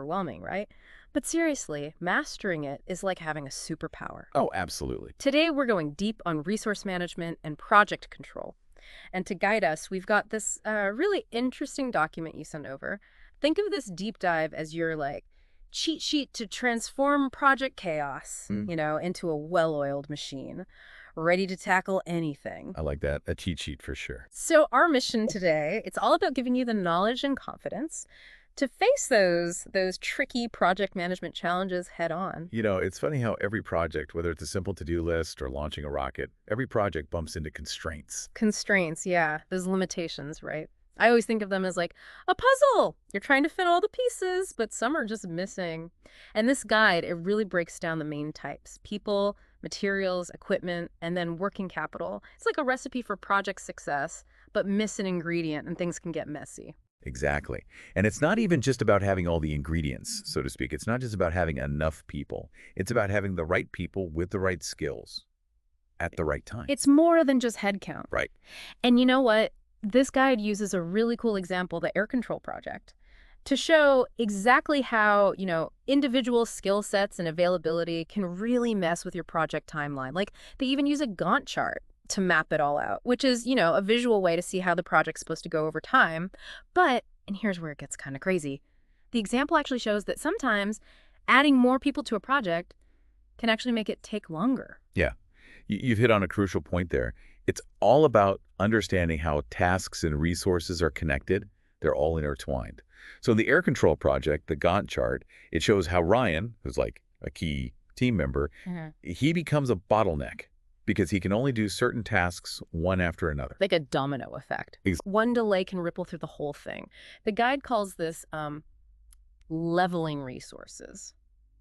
overwhelming, right? But seriously, mastering it is like having a superpower. Oh, absolutely. Today, we're going deep on resource management and project control. And to guide us, we've got this really interesting document you sent over. Think of this deep dive as your cheat sheet to transform project chaos, Mm, into a well-oiled machine, ready to tackle anything. I like that. A cheat sheet for sure. So our mission today, it's all about giving you the knowledge and confidence to face those tricky project management challenges head on. It's funny how every project, whether it's a simple to-do list or launching a rocket, every project bumps into constraints. Constraints, yeah, those limitations, right? I always think of them as like a puzzle. You're trying to fit all the pieces, but some are just missing. And this guide, it really breaks down the main types: people, materials, equipment, and then working capital. It's like a recipe for project success, but miss an ingredient and things can get messy. Exactly. And it's not even just about having all the ingredients, so to speak. It's not just about having enough people. It's about having the right people with the right skills at the right time. It's more than just headcount. Right. And you know what? This guide uses a really cool example, the air control project, to show exactly how, individual skill sets and availability can really mess with your project timeline. Like, they even use a Gantt chart to map it all out, which is, a visual way to see how the project's supposed to go over time. But, and here's where it gets kind of crazy, the example actually shows that sometimes adding more people to a project can actually make it take longer. Yeah. You've hit on a crucial point there. It's all about understanding how tasks and resources are connected. They're all intertwined. So in the air control project, the Gantt chart, it shows how Ryan, who's like a key team member, he becomes a bottleneck because he can only do certain tasks one after another. Like a domino effect. One delay can ripple through the whole thing. The guide calls this leveling resources,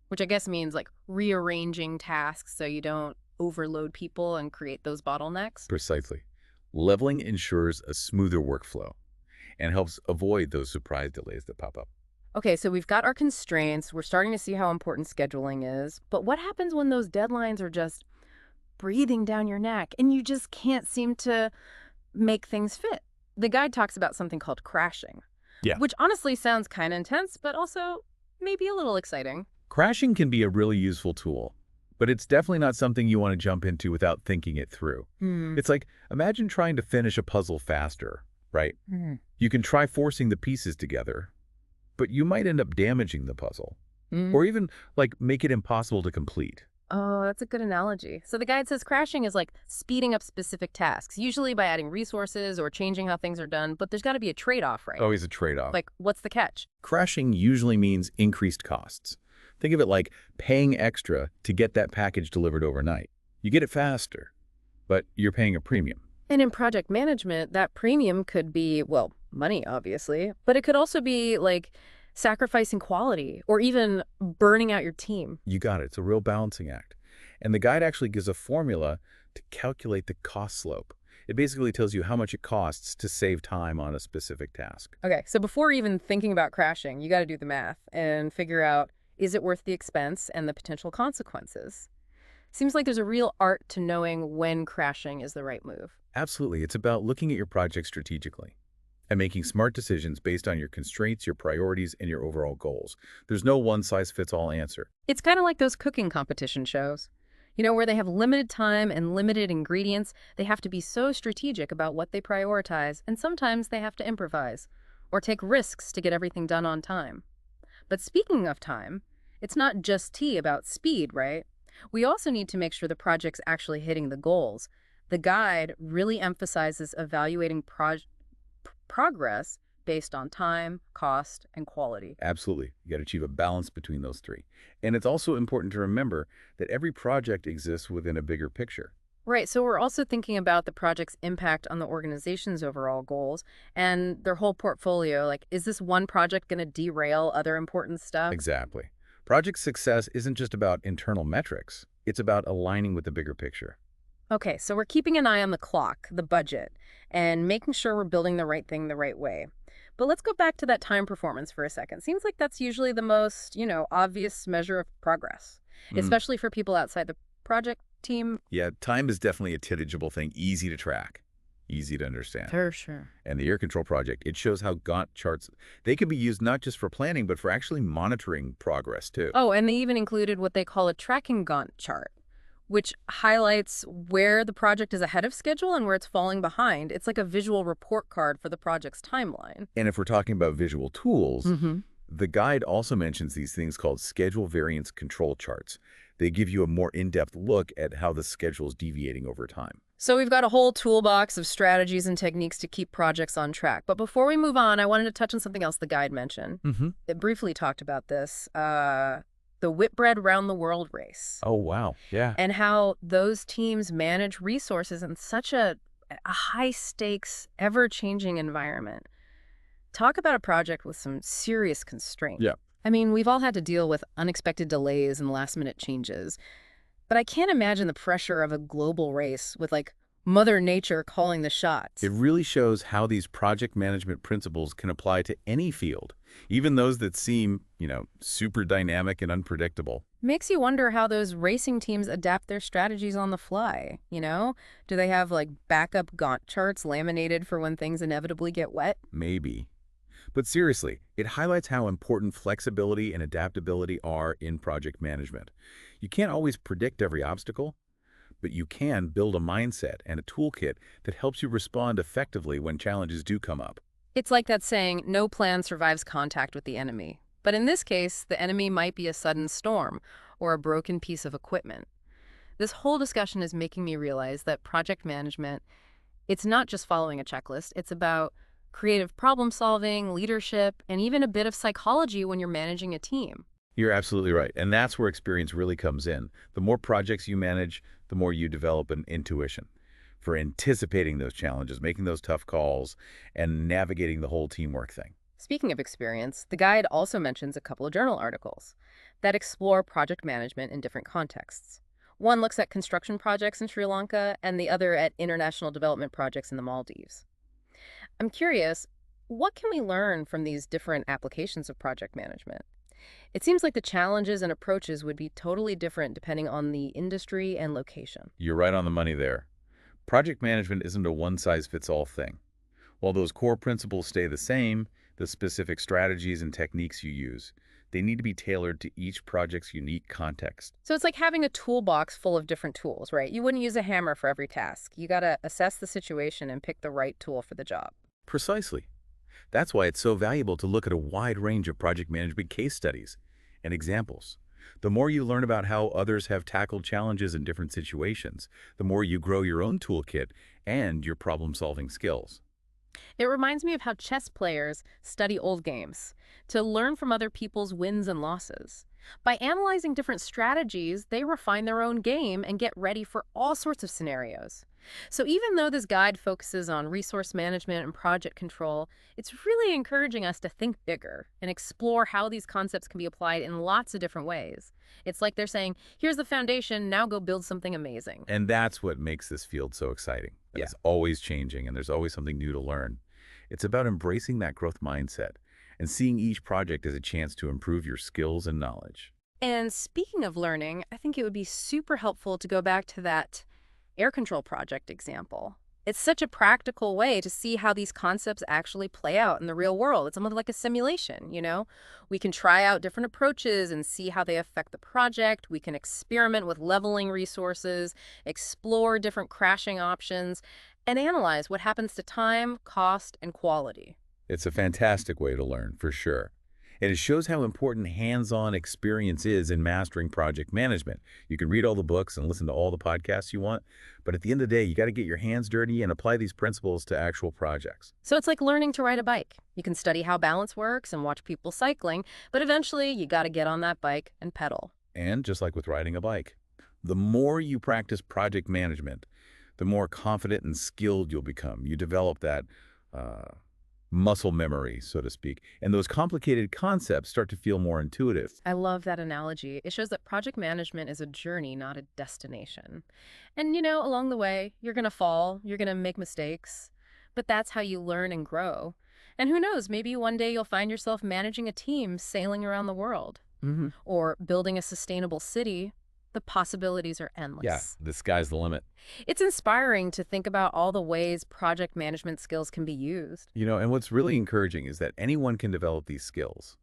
which I guess means like rearranging tasks so you don't overload people and create those bottlenecks. Precisely. Leveling ensures a smoother workflow and helps avoid those surprise delays that pop up. Okay, so we've got our constraints. We're starting to see how important scheduling is. But what happens when those deadlines are just breathing down your neck and you just can't seem to make things fit? The guide talks about something called crashing, Yeah. which honestly sounds kind of intense, but also maybe a little exciting. Crashing can be a really useful tool, but it's definitely not something you want to jump into without thinking it through. It's like, imagine trying to finish a puzzle faster, right? You can try forcing the pieces together, but you might end up damaging the puzzle, or even make it impossible to complete. Oh, that's a good analogy. So the guide says crashing is like speeding up specific tasks, usually by adding resources or changing how things are done, but there's got to be a trade-off, right? Always a trade-off. Like, what's the catch? Crashing usually means increased costs. Think of it like paying extra to get that package delivered overnight. You get it faster, but you're paying a premium. And in project management, that premium could be, well, money, obviously, but it could also be like sacrificing quality or even burning out your team. You got it. It's a real balancing act. And the guide actually gives a formula to calculate the cost slope. It basically tells you how much it costs to save time on a specific task. Okay, so before even thinking about crashing, you got to do the math and figure out, is it worth the expense and the potential consequences? Seems like there's a real art to knowing when crashing is the right move. Absolutely. It's about looking at your project strategically and making smart decisions based on your constraints, your priorities, and your overall goals. There's no one-size-fits-all answer. It's kind of like those cooking competition shows, where they have limited time and limited ingredients. They have to be so strategic about what they prioritize, and sometimes they have to improvise or take risks to get everything done on time. But speaking of time, it's not just tea about speed, right? We also need to make sure the project's actually hitting the goals. The guide really emphasizes evaluating progress based on time, cost, and quality. Absolutely. You got to achieve a balance between those three. And it's also important to remember that every project exists within a bigger picture. Right, so we're also thinking about the project's impact on the organization's overall goals and their whole portfolio. Like, is this one project going to derail other important stuff? Exactly. Project success isn't just about internal metrics. It's about aligning with the bigger picture. Okay, so we're keeping an eye on the clock, the budget, and making sure we're building the right thing the right way. But let's go back to that time performance for a second. Seems like that's usually the most, obvious measure of progress, especially for people outside the project team. Yeah, time is definitely a tangible thing, easy to track. easy to understand. For sure. And the air control project, it shows how Gantt charts, they can be used not just for planning, but for actually monitoring progress too. Oh, and they even included what they call a tracking Gantt chart, which highlights where the project is ahead of schedule and where it's falling behind. It's like a visual report card for the project's timeline. And if we're talking about visual tools, Mm-hmm. the guide also mentions these things called schedule variance control charts. They give you a more in-depth look at how the schedule is deviating over time. So we've got a whole toolbox of strategies and techniques to keep projects on track. But before we move on, I wanted to touch on something else the guide mentioned. Mm-hmm. It briefly talked about this, the Whitbread Round the World race, Oh, wow. Yeah. and how those teams manage resources in such a high-stakes, ever-changing environment. Talk about a project with some serious constraint. Yeah. I mean, we've all had to deal with unexpected delays and last-minute changes. But I can't imagine the pressure of a global race with, like, Mother Nature calling the shots. It really shows how these project management principles can apply to any field, even those that seem, super dynamic and unpredictable. Makes you wonder how those racing teams adapt their strategies on the fly, you know? Do they have, like, backup Gantt charts laminated for when things inevitably get wet? Maybe. But seriously, it highlights how important flexibility and adaptability are in project management. You can't always predict every obstacle, but you can build a mindset and a toolkit that helps you respond effectively when challenges do come up. It's like that saying, no plan survives contact with the enemy. But in this case, the enemy might be a sudden storm or a broken piece of equipment. This whole discussion is making me realize that project management, it's not just following a checklist. It's about creative problem solving, leadership, and even a bit of psychology when you're managing a team. You're absolutely right, and that's where experience really comes in. The more projects you manage, the more you develop an intuition for anticipating those challenges, making those tough calls, and navigating the whole teamwork thing. Speaking of experience, the guide also mentions a couple of journal articles that explore project management in different contexts. One looks at construction projects in Sri Lanka, and the other at international development projects in the Maldives. I'm curious, what can we learn from these different applications of project management? It seems like the challenges and approaches would be totally different depending on the industry and location. You're right on the money there. Project management isn't a one-size-fits-all thing. While those core principles stay the same, the specific strategies and techniques you use, they need to be tailored to each project's unique context. So it's like having a toolbox full of different tools, right? You wouldn't use a hammer for every task. You got to assess the situation and pick the right tool for the job. Precisely. That's why it's so valuable to look at a wide range of project management case studies and examples. The more you learn about how others have tackled challenges in different situations, the more you grow your own toolkit and your problem-solving skills. It reminds me of how chess players study old games to learn from other people's wins and losses. By analyzing different strategies, they refine their own game and get ready for all sorts of scenarios. So even though this guide focuses on resource management and project control, it's really encouraging us to think bigger and explore how these concepts can be applied in lots of different ways. It's like they're saying, here's the foundation, now go build something amazing. And that's what makes this field so exciting. Yeah. It's always changing, and there's always something new to learn. It's about embracing that growth mindset and seeing each project as a chance to improve your skills and knowledge. And speaking of learning, I think it would be super helpful to go back to that air control project example. It's such a practical way to see how these concepts actually play out in the real world. It's almost like a simulation, you know? We can try out different approaches and see how they affect the project. We can experiment with leveling resources, explore different crashing options, and analyze what happens to time, cost, and quality. It's a fantastic way to learn, for sure. And it shows how important hands-on experience is in mastering project management. You can read all the books and listen to all the podcasts you want, but at the end of the day, you got to get your hands dirty and apply these principles to actual projects. So it's like learning to ride a bike. You can study how balance works and watch people cycling, but eventually you got to get on that bike and pedal. And just like with riding a bike, the more you practice project management, the more confident and skilled you'll become. You develop that muscle memory, so to speak, and those complicated concepts start to feel more intuitive. I love that analogy. It shows that project management is a journey, not a destination. And, you know, along the way, you're going to fall, you're going to make mistakes, but that's how you learn and grow. And who knows, maybe one day you'll find yourself managing a team sailing around the world, or building a sustainable city, The possibilities are Yeah, endless. the sky's the limit. It's inspiring to think about all the ways project management skills can be used. And what's really encouraging is that anyone can develop these skills.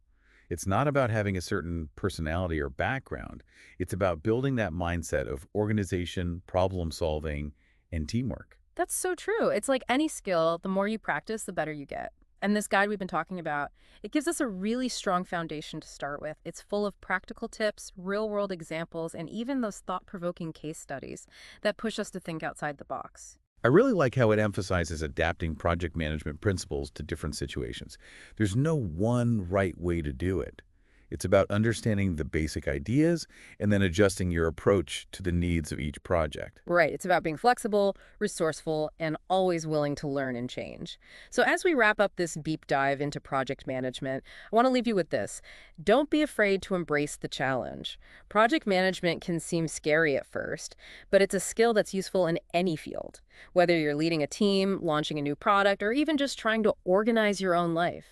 It's not about having a certain personality or background. It's about building that mindset of organization, problem solving, and teamwork. That's so true. It's like any skill, the more you practice, the better you get. And this guide we've been talking about, it gives us a really strong foundation to start with. It's full of practical tips, real-world examples, and even those thought-provoking case studies that push us to think outside the box. I really like how it emphasizes adapting project management principles to different situations. There's no one right way to do it. It's about understanding the basic ideas and then adjusting your approach to the needs of each project. Right. It's about being flexible, resourceful, and always willing to learn and change. So as we wrap up this deep dive into project management, I want to leave you with this. Don't be afraid to embrace the challenge. Project management can seem scary at first, but it's a skill that's useful in any field, whether you're leading a team, launching a new product, or even just trying to organize your own life.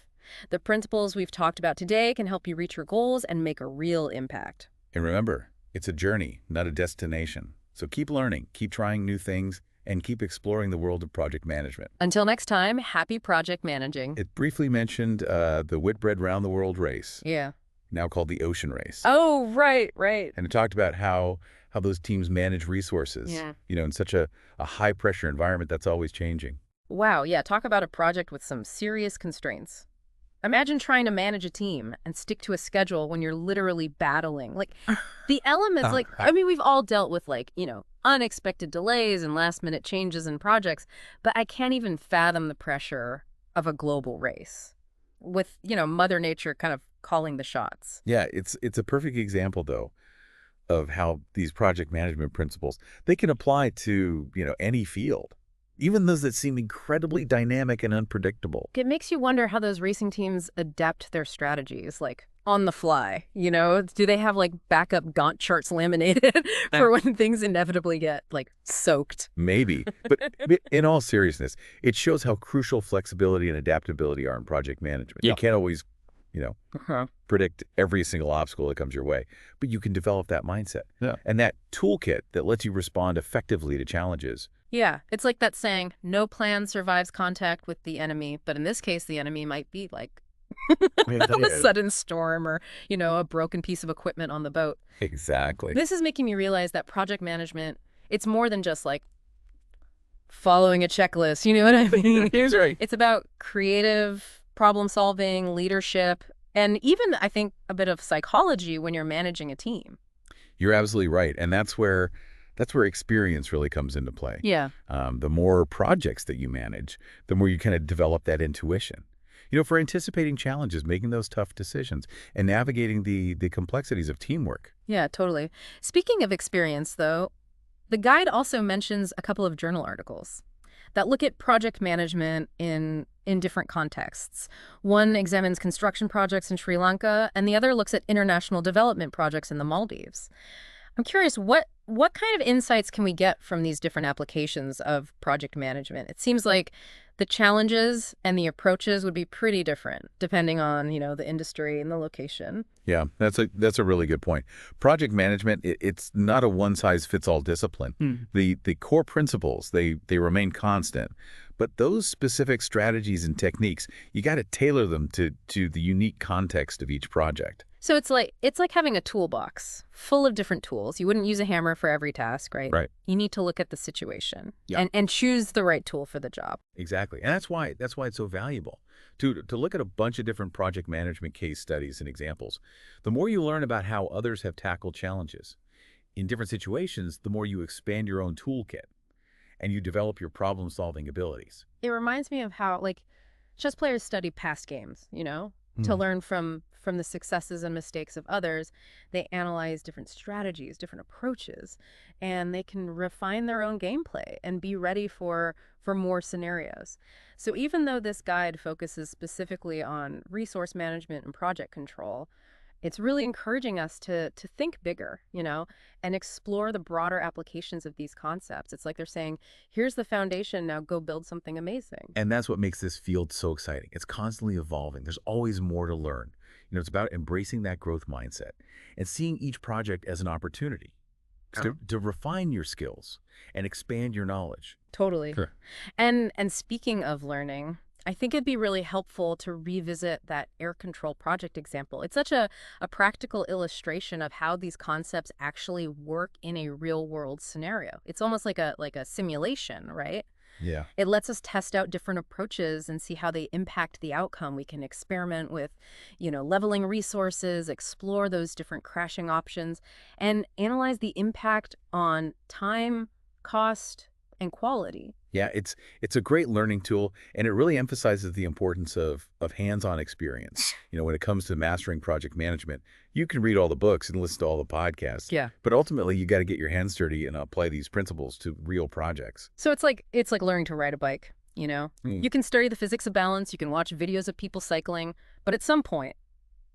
The principles we've talked about today can help you reach your goals and make a real impact. And remember, it's a journey, not a destination. So keep learning, keep trying new things, and keep exploring the world of project management. Until next time, happy project managing. It briefly mentioned the Whitbread Round the World race, Yeah. now called the Ocean Race. Oh, right, right. And it talked about how those teams manage resources, Yeah. in such a high-pressure environment that's always changing. Wow, yeah, talk about a project with some serious constraints. Imagine trying to manage a team and stick to a schedule when you're literally battling. Like, the elements, I mean, we've all dealt with, unexpected delays and last-minute changes in projects, but I can't even fathom the pressure of a global race with, Mother Nature kind of calling the shots. Yeah, it's a perfect example, though, of how these project management principles, they can apply to, any field, even those that seem incredibly dynamic and unpredictable. It makes you wonder how those racing teams adapt their strategies, on the fly, Do they have, backup Gantt charts laminated for when things inevitably get, soaked? Maybe. But in all seriousness, it shows how crucial flexibility and adaptability are in project management. Yeah. You can't always, Uh-huh. predict every single obstacle that comes your way, but you can develop that mindset. Yeah. And that toolkit that lets you respond effectively to challenges. Yeah, it's like that saying, no plan survives contact with the enemy, but in this case, the enemy might be a sudden storm or, a broken piece of equipment on the boat. Exactly. This is making me realize that project management, it's more than just following a checklist, you know what I mean? He's right. It's about creative problem solving, leadership, and even, I think, a bit of psychology when you're managing a team. You're absolutely right. And that's where experience really comes into play. Yeah. The more projects that you manage, the more you kind of develop that intuition. For anticipating challenges, making those tough decisions, and navigating the complexities of teamwork. Yeah, totally. Speaking of experience, though, the guide also mentions a couple of journal articles that look at project management in different contexts. One examines construction projects in Sri Lanka, and the other looks at international development projects in the Maldives. I'm curious, what kind of insights can we get from these different applications of project management? It seems like the challenges and the approaches would be pretty different depending on, the industry and the location. Yeah, that's a really good point. Project management, it's not a one-size-fits-all discipline. The core principles, they remain constant, but those specific strategies and techniques, you got to tailor them to the unique context of each project. So it's like having a toolbox full of different tools. You wouldn't use a hammer for every task, right? Right. You need to look at the situation Yeah. and choose the right tool for the job. Exactly. And that's why it's so valuable to look at a bunch of different project management case studies and examples. The more you learn about how others have tackled challenges in different situations, the more you expand your own toolkit and you develop your problem-solving abilities. It reminds me of how, chess players study past games, to learn from the successes and mistakes of others. They analyze different strategies, different approaches, and they can refine their own gameplay and be ready for more scenarios. So even though this guide focuses specifically on resource management and project control, it's really encouraging us to think bigger, and explore the broader applications of these concepts. It's like they're saying, here's the foundation, now go build something amazing. And that's what makes this field so exciting. It's constantly evolving. There's always more to learn. It's about embracing that growth mindset and seeing each project as an opportunity, to refine your skills and expand your knowledge. Totally. Sure. And speaking of learning, I think it'd be really helpful to revisit that air control project example. It's such a practical illustration of how these concepts actually work in a real world scenario. It's almost like a simulation, right? Yeah. It lets us test out different approaches and see how they impact the outcome. We can experiment with, leveling resources, explore those different crashing options, and analyze the impact on time, cost, and quality. Yeah, it's a great learning tool, and it really emphasizes the importance of hands-on experience. When it comes to mastering project management, you can read all the books and listen to all the podcasts, Yeah. but ultimately you got to get your hands dirty and apply these principles to real projects. So it's like learning to ride a bike. Mm. You can study the physics of balance, you can watch videos of people cycling, but at some point,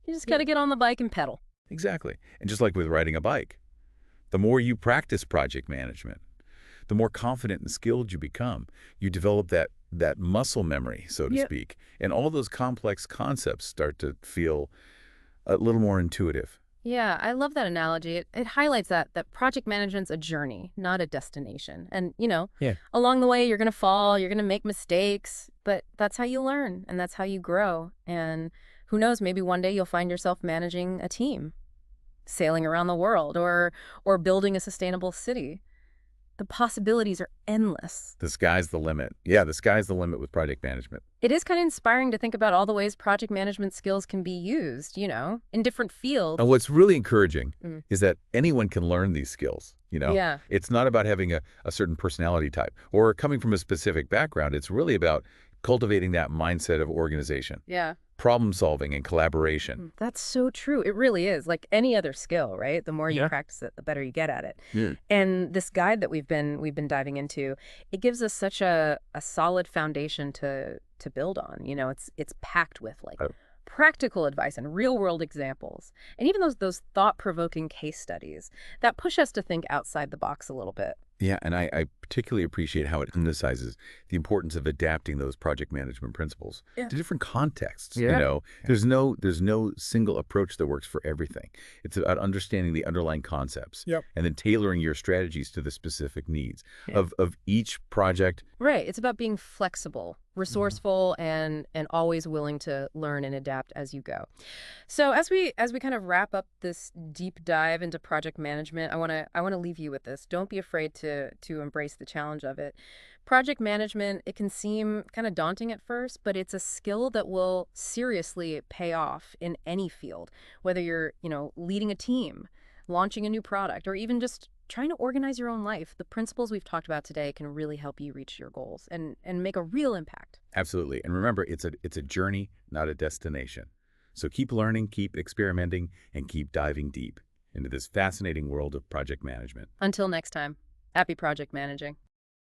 you just got to get on the bike and pedal. Exactly. And just like with riding a bike, the more you practice project management, the more confident and skilled you become. You develop that muscle memory, so to Yep. speak, and all those complex concepts start to feel a little more intuitive. Yeah, I love that analogy. It highlights that project management's a journey, not a destination. And, Yeah. along the way, you're going to fall, you're going to make mistakes, but that's how you learn and that's how you grow. And who knows, maybe one day you'll find yourself managing a team, sailing around the world, or building a sustainable city. The possibilities are endless. The sky's the limit. Yeah, the sky's the limit with project management. It is kind of inspiring to think about all the ways project management skills can be used, in different fields. And what's really encouraging Mm. is that anyone can learn these skills. Yeah. It's not about having a certain personality type or coming from a specific background. It's really about cultivating that mindset of organization, Yeah. problem solving, and collaboration. That's so true. It really is. Like any other skill, right? The more you Yeah. practice it, the better you get at it. Yeah. And this guide that we've been diving into, it gives us such a solid foundation to build on. It's packed with like Oh. practical advice and real world examples. And even those thought-provoking case studies that push us to think outside the box a little bit. Yeah, and I particularly appreciate how it emphasizes the importance of adapting those project management principles Yeah. to different contexts. Yeah. There's no single approach that works for everything. It's about understanding the underlying concepts Yep. and then tailoring your strategies to the specific needs Yeah. of each project. Right. It's about being flexible, resourceful, and always willing to learn and adapt as you go. So as we kind of wrap up this deep dive into project management, I wanna leave you with this. Don't be afraid to embrace the challenge of it. Project management, it can seem kind of daunting at first, but it's a skill that will seriously pay off in any field, whether you're, leading a team, launching a new product, or even just trying to organize your own life. The principles we've talked about today can really help you reach your goals and make a real impact. Absolutely. And remember, it's a journey, not a destination. So keep learning, keep experimenting, and keep diving deep into this fascinating world of project management. Until next time, happy project managing.